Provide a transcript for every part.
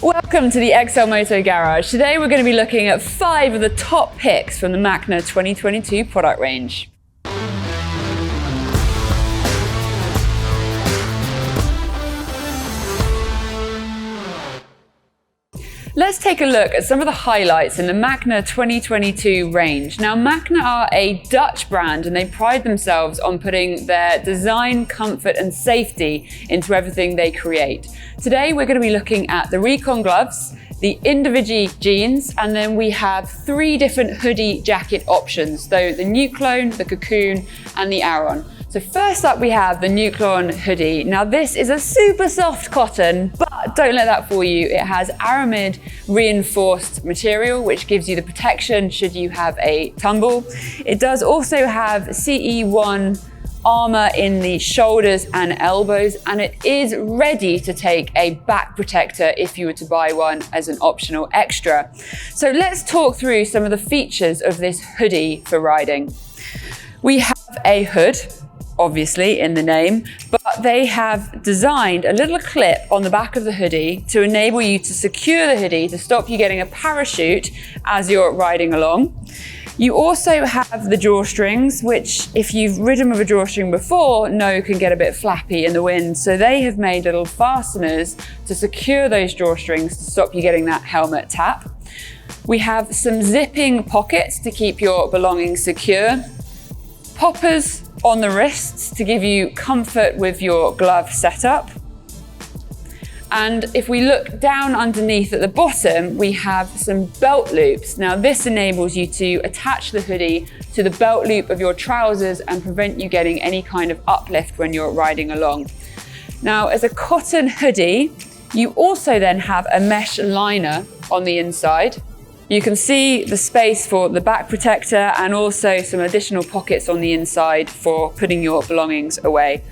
Welcome to the XLMoto Garage. Today we're going to be looking at 5 of the top picks from the Macna 2022 product range. Let's take a look at some of the highlights in the Macna 2022 range. Now, Macna are a Dutch brand and they pride themselves on putting their design, comfort and safety into everything they create. Today, we're going to be looking at the Recon gloves, the Individi jeans, and then we have 3 different hoodie jacket options. So the Nuclone, the Cocoon and the Aeron. So first up we have the Nuclone hoodie. Now this is a super soft cotton, but don't let that fool you. It has aramid reinforced material, which gives you the protection should you have a tumble. It does also have CE1 armor in the shoulders and elbows, and it is ready to take a back protector if you were to buy one as an optional extra. So let's talk through some of the features of this hoodie for riding. We have a hood, obviously in the name, but they have designed a little clip on the back of the hoodie to enable you to secure the hoodie to stop you getting a parachute as you're riding along. You also have the drawstrings, which if you've ridden with a drawstring before, know can get a bit flappy in the wind. So they have made little fasteners to secure those drawstrings to stop you getting that helmet tap. We have some zipping pockets to keep your belongings secure. Poppers on the wrists to give you comfort with your glove setup. And if we look down underneath at the bottom, we have some belt loops. Now this enables you to attach the hoodie to the belt loop of your trousers and prevent you getting any kind of uplift when you're riding along. Now as a cotton hoodie, you also then have a mesh liner on the inside. You can see the space for the back protector and also some additional pockets on the inside for putting your belongings away.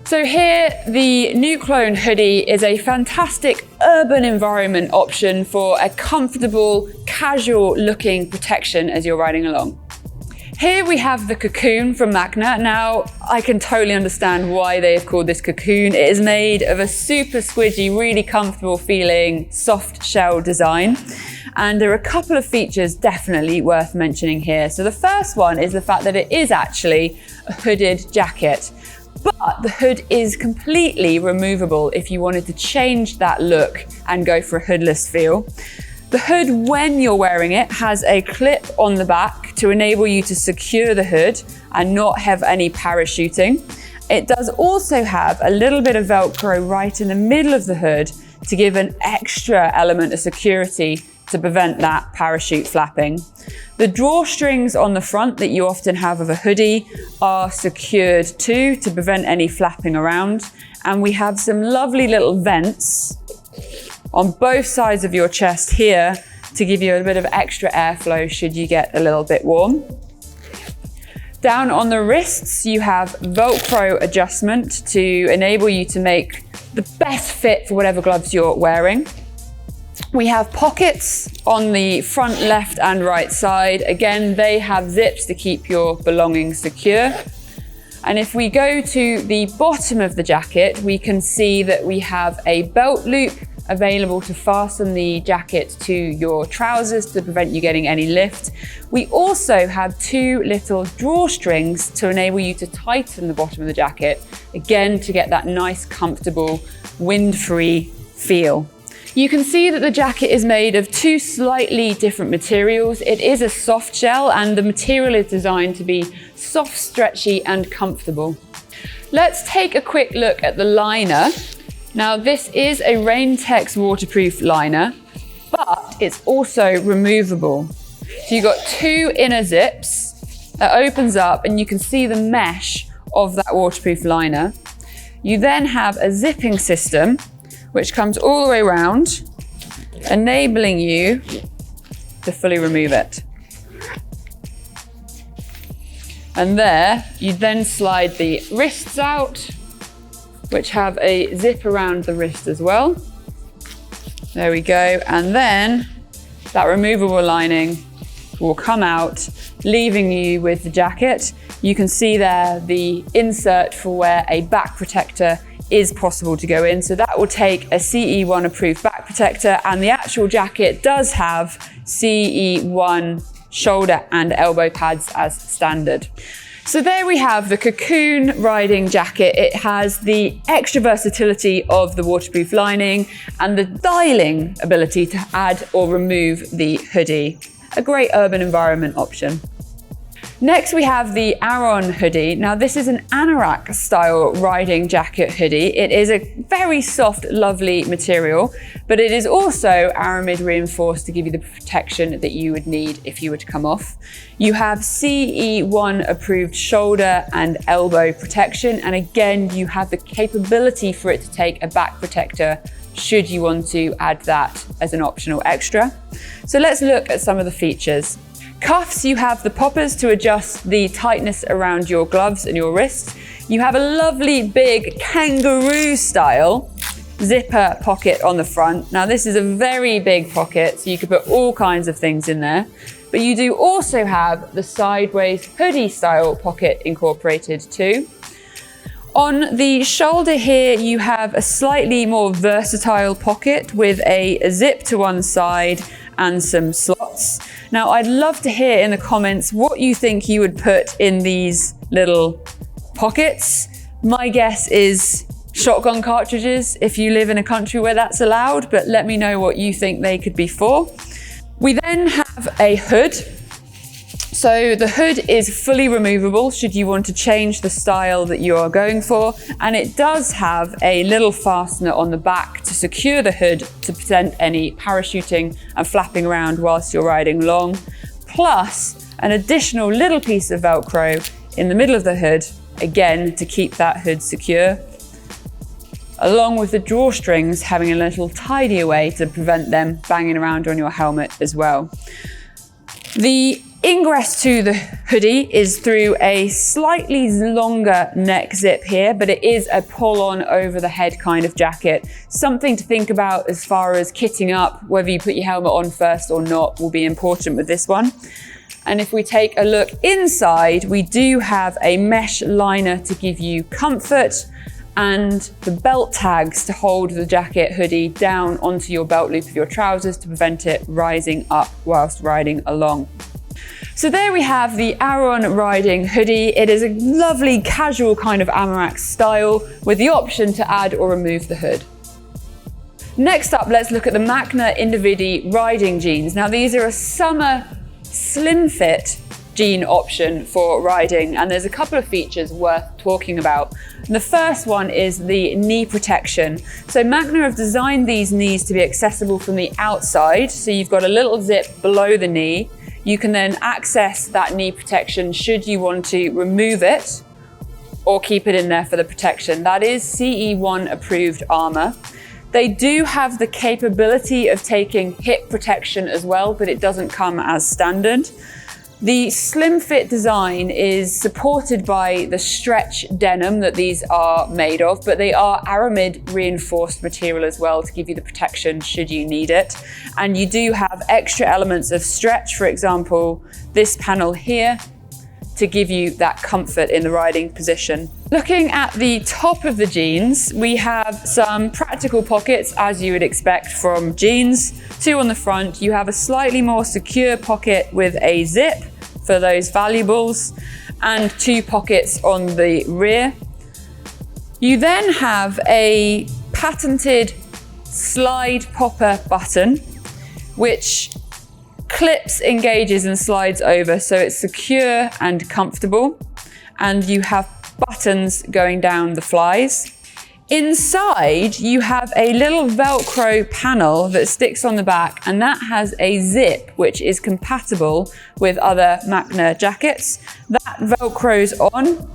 So here, the Nuclone hoodie is a fantastic urban environment option for a comfortable, casual looking protection as you're riding along. Here we have the Cocoon from Macna. Now, I can totally understand why they have called this Cocoon. It is made of a super squidgy, really comfortable feeling, soft shell design. And there are a couple of features definitely worth mentioning here. So the first one is the fact that it is actually a hooded jacket, but the hood is completely removable if you wanted to change that look and go for a hoodless feel. The hood, when you're wearing it, has a clip on the back to enable you to secure the hood and not have any parachuting. It does also have a little bit of Velcro right in the middle of the hood to give an extra element of security to prevent that parachute flapping. The drawstrings on the front that you often have of a hoodie are secured too to prevent any flapping around. And we have some lovely little vents on both sides of your chest here to give you a bit of extra airflow should you get a little bit warm. Down on the wrists, you have Velcro adjustment to enable you to make the best fit for whatever gloves you're wearing. We have pockets on the front left and right side. Again, they have zips to keep your belongings secure. And if we go to the bottom of the jacket, we can see that we have a belt loop available to fasten the jacket to your trousers to prevent you getting any lift. We also have 2 little drawstrings to enable you to tighten the bottom of the jacket, again, to get that nice, comfortable, wind-free feel. You can see that the jacket is made of 2 slightly different materials. It is a soft shell and the material is designed to be soft, stretchy and comfortable. Let's take a quick look at the liner. Now this is a Rain-Tex waterproof liner, but it's also removable. So you've got 2 inner zips that opens up and you can see the mesh of that waterproof liner. You then have a zipping system which comes all the way around, enabling you to fully remove it. And there, you then slide the wrists out, which have a zip around the wrist as well. There we go. And then that removable lining will come out, leaving you with the jacket. You can see there the insert for where a back protector is possible to go in. So that will take a CE1 approved back protector, and the actual jacket does have CE1 shoulder and elbow pads as standard. So there we have the Cocoon riding jacket. It has the extra versatility of the waterproof lining and the styling ability to add or remove the hoodie. A great urban environment option. Next, we have the Aron hoodie. Now, this is an anorak style riding jacket hoodie. It is a very soft, lovely material, but it is also aramid reinforced to give you the protection that you would need if you were to come off. You have CE1 approved shoulder and elbow protection. And again, you have the capability for it to take a back protector should you want to add that as an optional extra. So let's look at some of the features. Cuffs, you have the poppers to adjust the tightness around your gloves and your wrists. You have a lovely big kangaroo style zipper pocket on the front. Now this is a very big pocket, so you could put all kinds of things in there. But you do also have the sideways hoodie style pocket incorporated too. On the shoulder here, you have a slightly more versatile pocket with a zip to one side and some slots. Now, I'd love to hear in the comments what you think you would put in these little pockets. My guess is shotgun cartridges if you live in a country where that's allowed, but let me know what you think they could be for. We then have a hood. So the hood is fully removable should you want to change the style that you are going for, and it does have a little fastener on the back to secure the hood to prevent any parachuting and flapping around whilst you're riding along, plus an additional little piece of Velcro in the middle of the hood, again to keep that hood secure, along with the drawstrings having a little tidy away to prevent them banging around on your helmet as well. The ingress to the hoodie is through a slightly longer neck zip here, but it is a pull-on over the head kind of jacket. Something to think about as far as kitting up, whether you put your helmet on first or not will be important with this one. And if we take a look inside, we do have a mesh liner to give you comfort and the belt tags to hold the jacket hoodie down onto your belt loop of your trousers to prevent it rising up whilst riding along. So there we have the Aron riding hoodie. It is a lovely casual kind of anorak style with the option to add or remove the hood. Next up, let's look at the Machner Individi riding jeans. Now these are a summer slim fit jean option for riding, and there's a couple of features worth talking about. The first one is the knee protection. So Machner have designed these knees to be accessible from the outside. So you've got a little zip below the knee. You can then access that knee protection should you want to remove it or keep it in there for the protection. That is CE1 approved armor. They do have the capability of taking hip protection as well, but it doesn't come as standard. The slim fit design is supported by the stretch denim that these are made of, but they are aramid reinforced material as well to give you the protection should you need it. And you do have extra elements of stretch, for example, this panel here, to give you that comfort in the riding position. Looking at the top of the jeans, we have some practical pockets as you would expect from jeans. Two on the front, you have a slightly more secure pocket with a zip for those valuables and two pockets on the rear. You then have a patented slide popper button, which clips, engages and slides over so it's secure and comfortable, and you have buttons going down the flies. Inside you have a little Velcro panel that sticks on the back, and that has a zip which is compatible with other Machner jackets. That Velcros on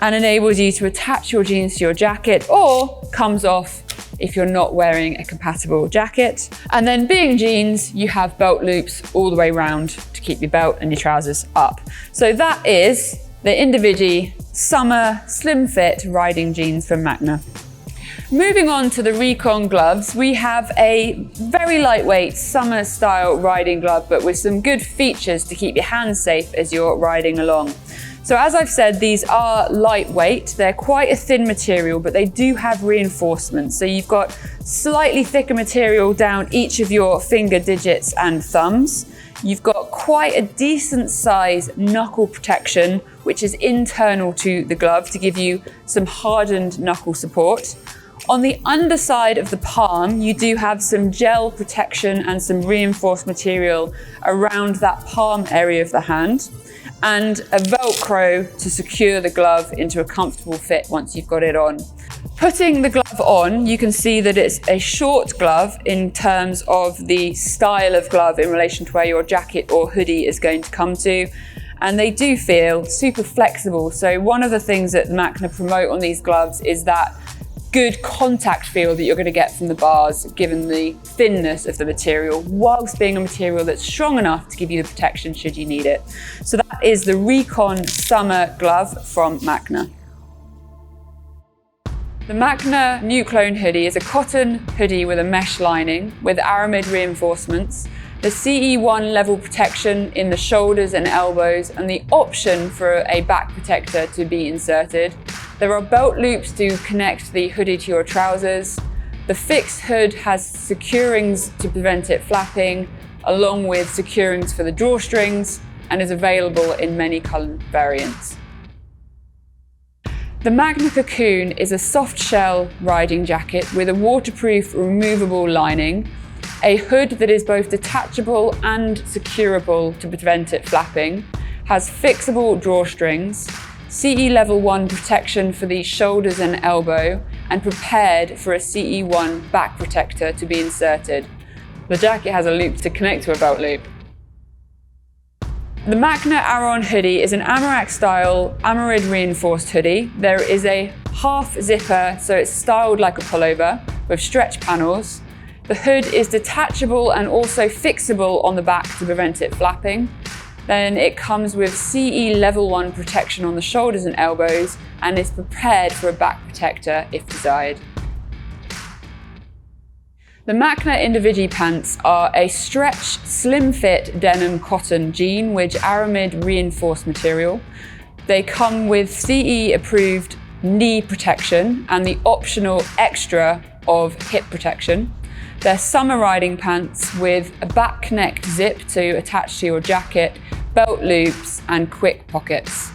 and enables you to attach your jeans to your jacket, or comes off if you're not wearing a compatible jacket. And then being jeans, you have belt loops all the way around to keep your belt and your trousers up. So that is the Individi summer slim fit riding jeans from Machner. Moving on to the Recon gloves, we have a very lightweight summer style riding glove, but with some good features to keep your hands safe as you're riding along. So as I've said, these are lightweight. They're quite a thin material, but they do have reinforcements. So you've got slightly thicker material down each of your finger digits and thumbs. You've got quite a decent size knuckle protection, which is internal to the glove to give you some hardened knuckle support. On the underside of the palm, you do have some gel protection and some reinforced material around that palm area of the hand, and a Velcro to secure the glove into a comfortable fit once you've got it on. Putting the glove on, you can see that it's a short glove in terms of the style of glove in relation to where your jacket or hoodie is going to come to. And they do feel super flexible. So one of the things that Machna promote on these gloves is that good contact feel that you're going to get from the bars, given the thinness of the material, whilst being a material that's strong enough to give you the protection should you need it. So that is the Recon Summer Glove from Machna. The Machna Nuclone hoodie is a cotton hoodie with a mesh lining with aramid reinforcements, the CE1 level protection in the shoulders and elbows, and the option for a back protector to be inserted. There are belt loops to connect the hoodie to your trousers. The fixed hood has securings to prevent it flapping, along with securings for the drawstrings, and is available in many colour variants. The Machna Cocoon is a soft shell riding jacket with a waterproof removable lining, a hood that is both detachable and securable to prevent it flapping, has fixable drawstrings, CE Level 1 protection for the shoulders and elbow, and prepared for a CE1 back protector to be inserted. The jacket has a loop to connect to a belt loop. The Machna Aron hoodie is an Amarok style Aramid reinforced hoodie. There is a half zipper, so it's styled like a pullover with stretch panels. The hood is detachable and also fixable on the back to prevent it flapping. Then it comes with CE Level 1 protection on the shoulders and elbows and is prepared for a back protector if desired. The Machna Individi pants are a stretch, slim fit denim cotton jean with aramid reinforced material. They come with CE approved knee protection and the optional extra of hip protection. They're summer riding pants with a back connect zip to attach to your jacket, belt loops and quick pockets.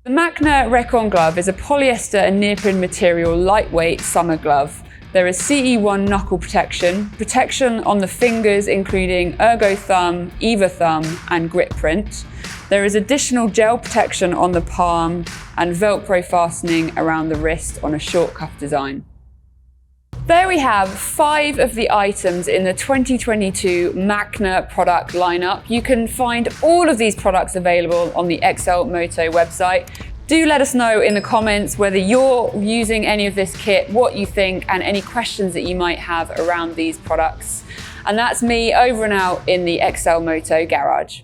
The Machna Recon glove is a polyester and neoprene material lightweight summer glove. There is CE1 knuckle protection on the fingers including ergo thumb, Eva thumb and grip print. There is additional gel protection on the palm and Velcro fastening around the wrist on a short cuff design. There we have 5 of the items in the 2022 Machna product lineup. You can find all of these products available on the XLMoto website. Do let us know in the comments whether you're using any of this kit, what you think, and any questions that you might have around these products. And that's me over and out in the XLMoto garage.